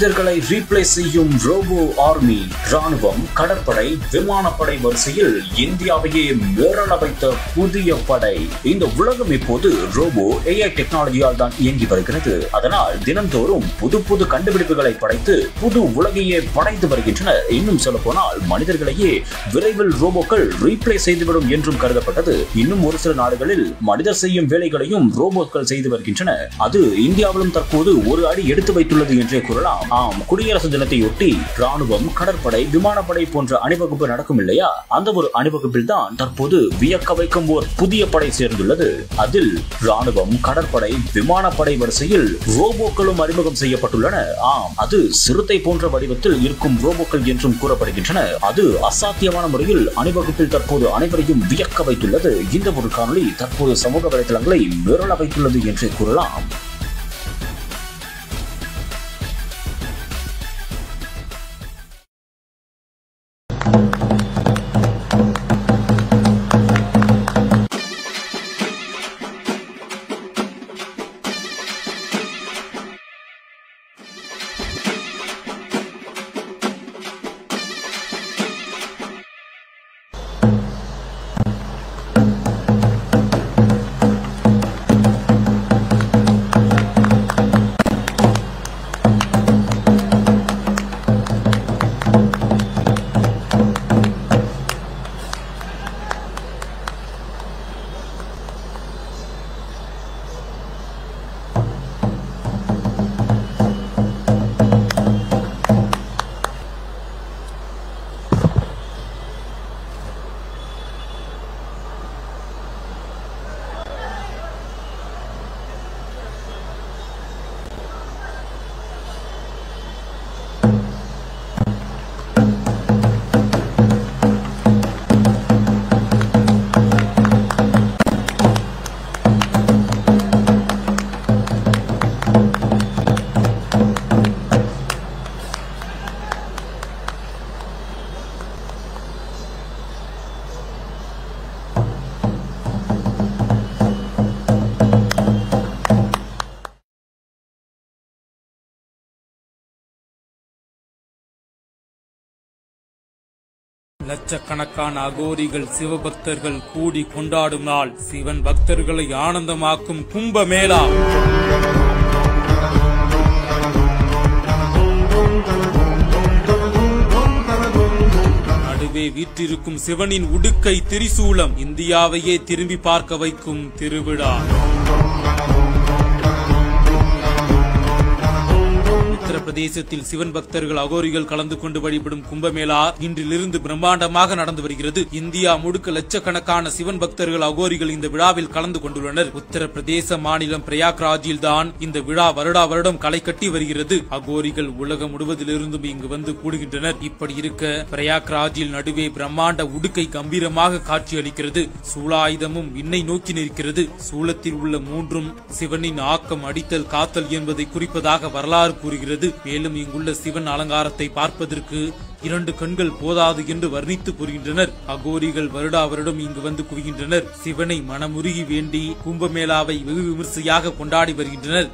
மனிதர்களை ரீப்ளேஸ் செய்யும் robot army. ராணுவம், கடற்படை, விமானப்படை வரிசையில் இந்தியாவையே மிரள வைத்த புதிய படை. இந்த உலகம் இப்போது ரோபோ AI டெக்னாலஜியால் தான் இயங்கி வருகிறது. அதனால் தினந்தோறும் புது புது கண்டுபிடிப்புகளை படைத்து புது உலகையே படைத்து வருகின்றனர். இன்னும் சொல்ல போனால் மனிதர்களையே விரைவில் ரோபோக்கள் ரீப்ளேஸ் செய்துவிடும் என்றும் கருதப்பட்டது. இன்னும் ஒரு சில நாடுகளில் மனிதர் செய்யும் வேலைகளையும் ரோபோக்கள் செய்து வருகின்றன. அது இந்தியாவிலும் தற்போது ஒரு அடி எடுத்து வைத்துள்ளது என்றே கூறலாம். ஆம், குடியரசு தினத்தையொட்டி ராணுவம், கடற்படை, விமானப்படை போன்ற அணிவகுப்பு நடக்கும் இல்லையா? அந்த ஒரு அணிவகுப்பில் தான் தற்போது வியக்க வைக்கும் ஓர் புதிய படை சேர்ந்துள்ளது. அதில் ராணுவம், கடற்படை, விமானப்படை வரிசையில் ரோபோக்களும் அறிமுகம் செய்யப்பட்டுள்ளன. ஆம், அது சிறுத்தை போன்ற வடிவத்தில் இருக்கும் ரோபோக்கள் என்றும் கூறப்படுகின்றன. அது அசாத்தியமான முறையில் அணிவகுப்பில் தற்போது அனைவரையும் வியக்க வைத்துள்ளது. இந்த ஒரு காணொளி தற்போது சமூக வலைதளங்களை மிரள வைத்துள்ளது என்றே கூறலாம். லட்சக்கணக்கான அகோரிகள் சிவபக்தர்கள் கூடி கொண்டாடும் நாள். சிவன் பக்தர்களை ஆனந்தமாக்கும் கும்பமேளா. நடுவே வீற்றிருக்கும் சிவனின் உடுக்கை திரிசூலம் இந்தியாவையே திரும்பி பார்க்க வைக்கும் திருவிழா. உத்தரப்பிரதேசத்தில் சிவன் பக்தர்கள், அகோரிகள் கலந்து கொண்டு வழிபடும் கும்பமேளா இன்றிலிருந்து பிரம்மாண்டமாக நடந்து வருகிறது. இந்தியா முழுக்க லட்சக்கணக்கான சிவன் பக்தர்கள், அகோரிகள் இந்த விழாவில் கலந்து கொண்டுள்ளனர். உத்தரப்பிரதேச மாநிலம் பிரயாக்ராஜில் தான் இந்த விழா வருடா வருடம் களை கட்டி வருகிறது. அகோரிகள் உலகம் முழுவதிலிருந்தும் இங்கு வந்து கூடுகின்றனர். இப்படி இருக்க பிரயாக்ராஜில் நடுவே பிரம்மாண்ட உடுக்கை கம்பீரமாக காட்சியளிக்கிறது. சூலாயுதமும் விண்ணை நோக்கி நிற்கிறது. சூலத்தில் உள்ள மூன்றும் சிவனின் ஆக்கம், அடித்தல், காத்தல் என்பதை குறிப்பதாக வரலாறு கூறுகிறது. மேலும் இங்குள்ள சிவன் அலங்காரத்தை பார்ப்பதற்கு 2 கண்கள் போதாது என்று வர்ணித்து கூறுகின்றனர். அகோரிகள் வருடா வருடம் இங்கு வந்து குவிகின்றனர். சிவனை மனமுருகி வேண்டி கும்பமேளாவை வெகு விமர்சையாக கொண்டாடி வருகின்றனர்.